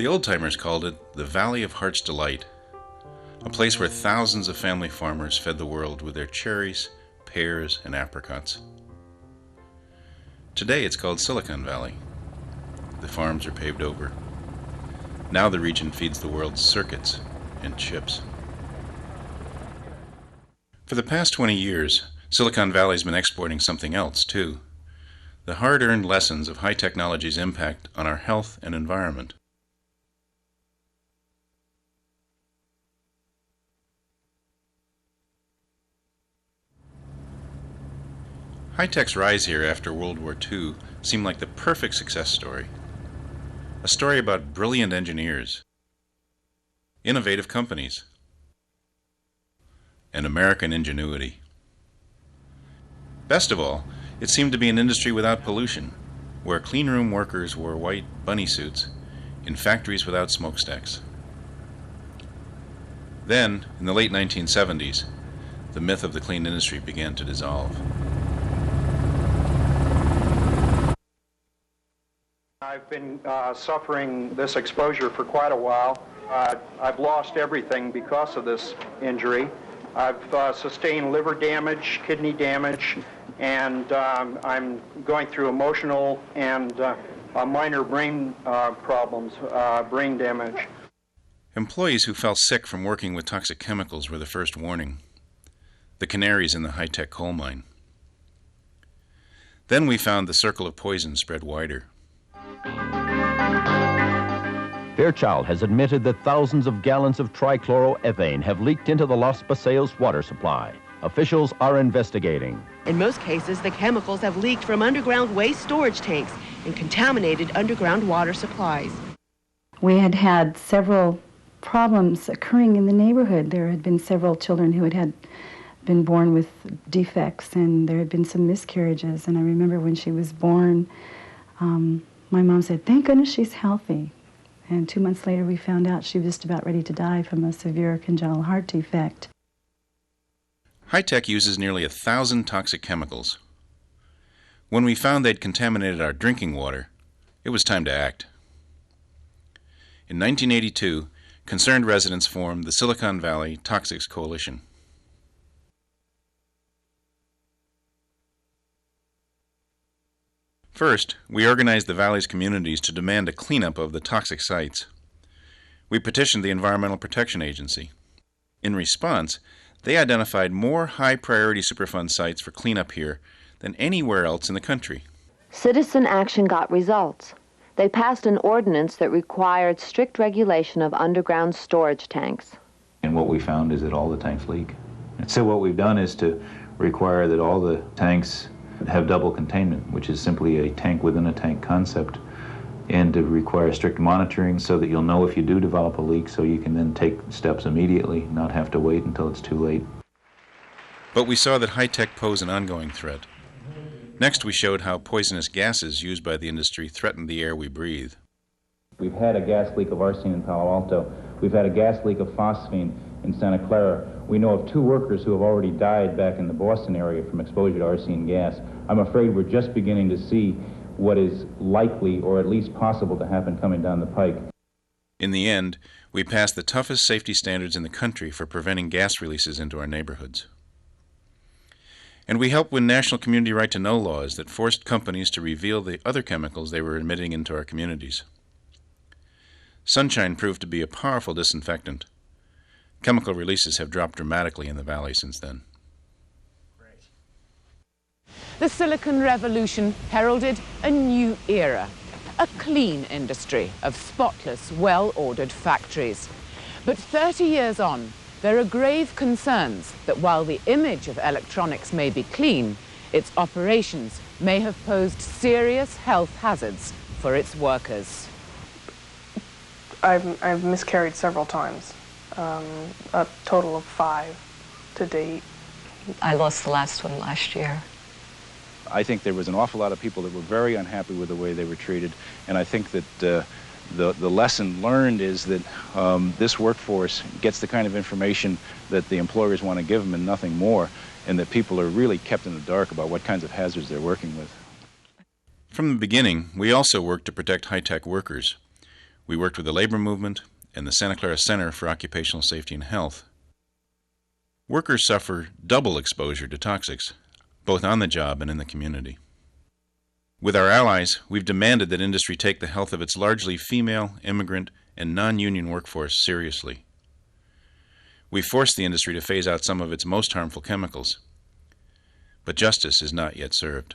The old-timers called it the Valley of Heart's Delight, a place where thousands of family farmers fed the world with their cherries, pears, and apricots. Today it's called Silicon Valley. The farms are paved over. Now the region feeds the world's circuits and chips. For the past 20 years, Silicon Valley's been exporting something else, too. The hard-earned lessons of high technology's impact on our health and environment. High-tech's rise here after World War II seemed like the perfect success story. A story about brilliant engineers, innovative companies, and American ingenuity. Best of all, it seemed to be an industry without pollution, where cleanroom workers wore white bunny suits in factories without smokestacks. Then, in the late 1970s, the myth of the clean industry began to dissolve. I've been suffering this exposure for quite a while. I've lost everything because of this injury. I've sustained liver damage, kidney damage, and I'm going through emotional and minor brain problems, brain damage. Employees who fell sick from working with toxic chemicals were the first warning. The canaries in the high-tech coal mine. Then we found the circle of poison spread wider. Fairchild has admitted that thousands of gallons of trichloroethane have leaked into the Los Paseos water supply. Officials are investigating. In most cases, the chemicals have leaked from underground waste storage tanks and contaminated underground water supplies. We had had several problems occurring in the neighborhood. There had been several children who had been born with defects, and there had been some miscarriages. And I remember when she was born, my mom said, "Thank goodness she's healthy." And 2 months later, we found out she was just about ready to die from a severe congenital heart defect. High-tech uses nearly 1,000 toxic chemicals. When we found they'd contaminated our drinking water, it was time to act. In 1982, concerned residents formed the Silicon Valley Toxics Coalition. First, we organized the valley's communities to demand a cleanup of the toxic sites. We petitioned the Environmental Protection Agency. In response, they identified more high-priority Superfund sites for cleanup here than anywhere else in the country. Citizen action got results. They passed an ordinance that required strict regulation of underground storage tanks. And what we found is that all the tanks leak. And so what we've done is to require that all the tanks have double containment, which is simply a tank within a tank concept, and to require strict monitoring so that you'll know if you do develop a leak so you can then take steps immediately, not have to wait until it's too late. But we saw that high-tech pose an ongoing threat. Next, we showed how poisonous gases used by the industry threatened the air we breathe. We've had a gas leak of arsine in Palo Alto. We've had a gas leak of phosphine in Santa Clara. We know of 2 workers who have already died back in the Boston area from exposure to arsine gas. I'm afraid we're just beginning to see what is likely or at least possible to happen coming down the pike. In the end, we passed the toughest safety standards in the country for preventing gas releases into our neighborhoods. And we helped win national community right-to-know laws that forced companies to reveal the other chemicals they were emitting into our communities. Sunshine proved to be a powerful disinfectant. Chemical releases have dropped dramatically in the valley since then. The Silicon Revolution heralded a new era, a clean industry of spotless, well-ordered factories. But 30 years on, there are grave concerns that while the image of electronics may be clean, its operations may have posed serious health hazards for its workers. I've miscarried several times, a total of 5 to date. I lost the last one last year. I think there was an awful lot of people that were very unhappy with the way they were treated, and I think that the lesson learned is that this workforce gets the kind of information that the employers want to give them and nothing more, and that people are really kept in the dark about what kinds of hazards they're working with. From the beginning, we also worked to protect high-tech workers. We worked with the labor movement and the Santa Clara Center for Occupational Safety and Health. Workers suffer double exposure to toxics, both on the job and in the community. With our allies, we've demanded that industry take the health of its largely female, immigrant, and non-union workforce seriously. We've forced the industry to phase out some of its most harmful chemicals, but justice is not yet served.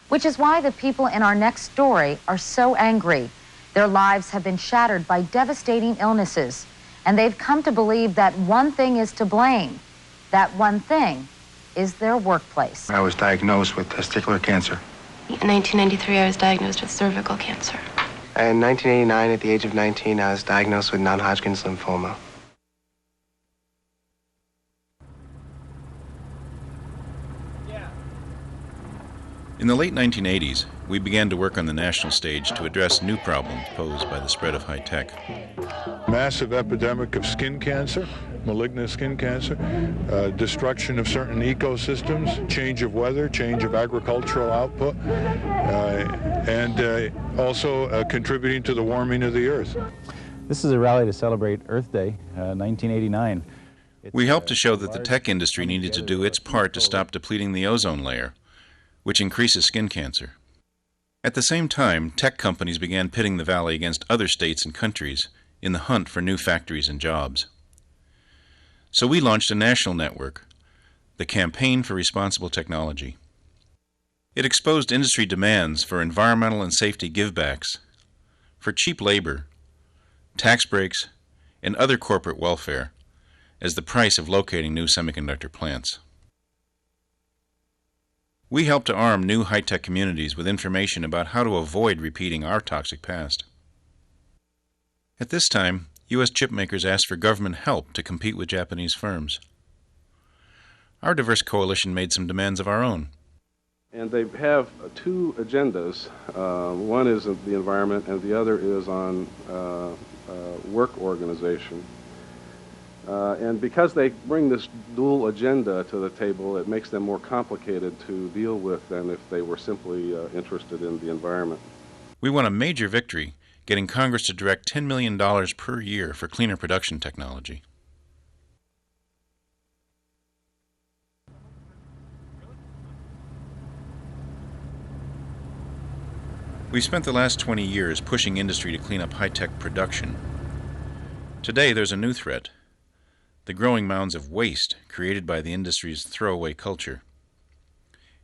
Which is why the people in our next story are so angry. Their lives have been shattered by devastating illnesses, and they've come to believe that one thing is to blame. That one thing is their workplace. I was diagnosed with testicular cancer. In 1993, I was diagnosed with cervical cancer. In 1989, at the age of 19, I was diagnosed with non-Hodgkin's lymphoma. In the late 1980s, we began to work on the national stage to address new problems posed by the spread of high tech. Massive epidemic of skin cancer, malignant skin cancer, destruction of certain ecosystems, change of weather, change of agricultural output, and also contributing to the warming of the earth. This is a rally to celebrate Earth Day, 1989. We helped to show that the tech industry needed to do its part to stop depleting the ozone layer, which increases skin cancer. At the same time, tech companies began pitting the valley against other states and countries in the hunt for new factories and jobs. So we launched a national network, the Campaign for Responsible Technology. It exposed industry demands for environmental and safety givebacks, for cheap labor, tax breaks, and other corporate welfare as the price of locating new semiconductor plants. We help to arm new high-tech communities with information about how to avoid repeating our toxic past. At this time, U.S. chip makers asked for government help to compete with Japanese firms. Our diverse coalition made some demands of our own. And they have two agendas. One is the environment, and the other is on work organization. And because they bring this dual agenda to the table, it makes them more complicated to deal with than if they were simply interested in the environment. We won a major victory, getting Congress to direct $10 million per year for cleaner production technology. We spent the last 20 years pushing industry to clean up high-tech production. Today there's a new threat: the growing mounds of waste created by the industry's throwaway culture.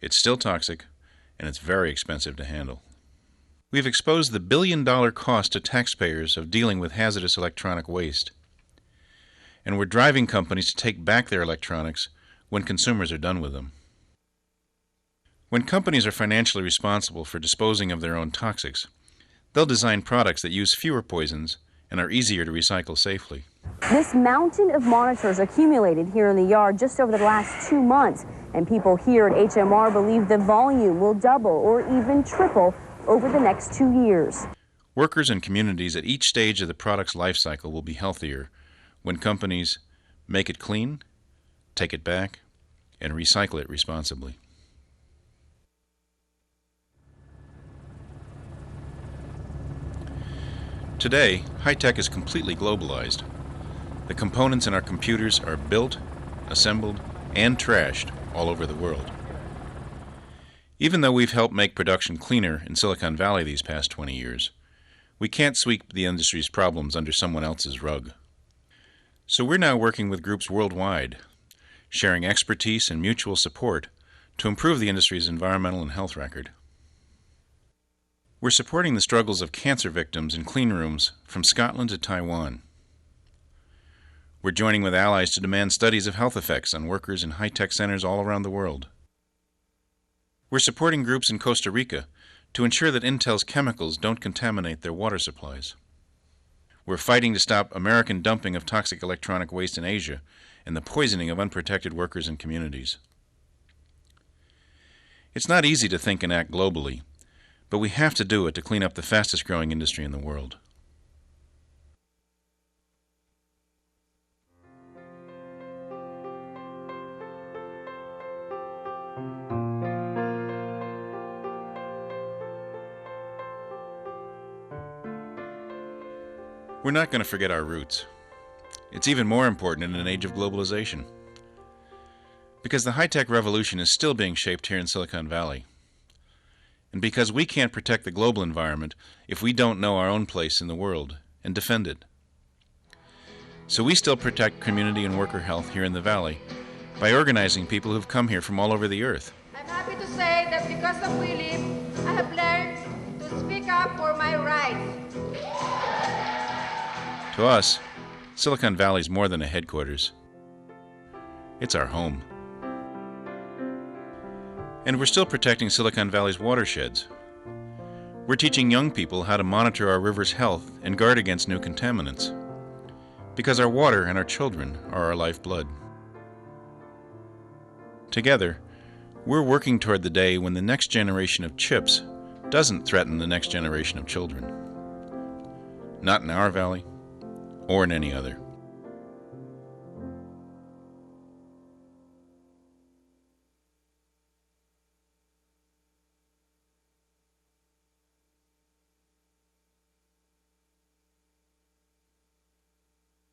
It's still toxic, and it's very expensive to handle. We've exposed the billion-dollar cost to taxpayers of dealing with hazardous electronic waste. And we're driving companies to take back their electronics when consumers are done with them. When companies are financially responsible for disposing of their own toxics, they'll design products that use fewer poisons and are easier to recycle safely. This mountain of monitors accumulated here in the yard just over the last 2 months, and people here at HMR believe the volume will double or even triple over the next 2 years. Workers and communities at each stage of the product's life cycle will be healthier when companies make it clean, take it back, and recycle it responsibly. Today, high-tech is completely globalized. The components in our computers are built, assembled, and trashed all over the world. Even though we've helped make production cleaner in Silicon Valley these past 20 years, we can't sweep the industry's problems under someone else's rug. So we're now working with groups worldwide, sharing expertise and mutual support to improve the industry's environmental and health record. We're supporting the struggles of cancer victims in clean rooms from Scotland to Taiwan. We're joining with allies to demand studies of health effects on workers in high-tech centers all around the world. We're supporting groups in Costa Rica to ensure that Intel's chemicals don't contaminate their water supplies. We're fighting to stop American dumping of toxic electronic waste in Asia and the poisoning of unprotected workers and communities. It's not easy to think and act globally, but we have to do it to clean up the fastest growing industry in the world. We're not going to forget our roots. It's even more important in an age of globalization. Because the high-tech revolution is still being shaped here in Silicon Valley. And because we can't protect the global environment if we don't know our own place in the world and defend it. So we still protect community and worker health here in the Valley by organizing people who've come here from all over the earth. I'm happy to say that because of WeLive, I have learned to speak up for my rights. To us, Silicon Valley's more than a headquarters. It's our home. And we're still protecting Silicon Valley's watersheds. We're teaching young people how to monitor our river's health and guard against new contaminants. Because our water and our children are our lifeblood. Together, we're working toward the day when the next generation of chips doesn't threaten the next generation of children. Not in our valley, or in any other.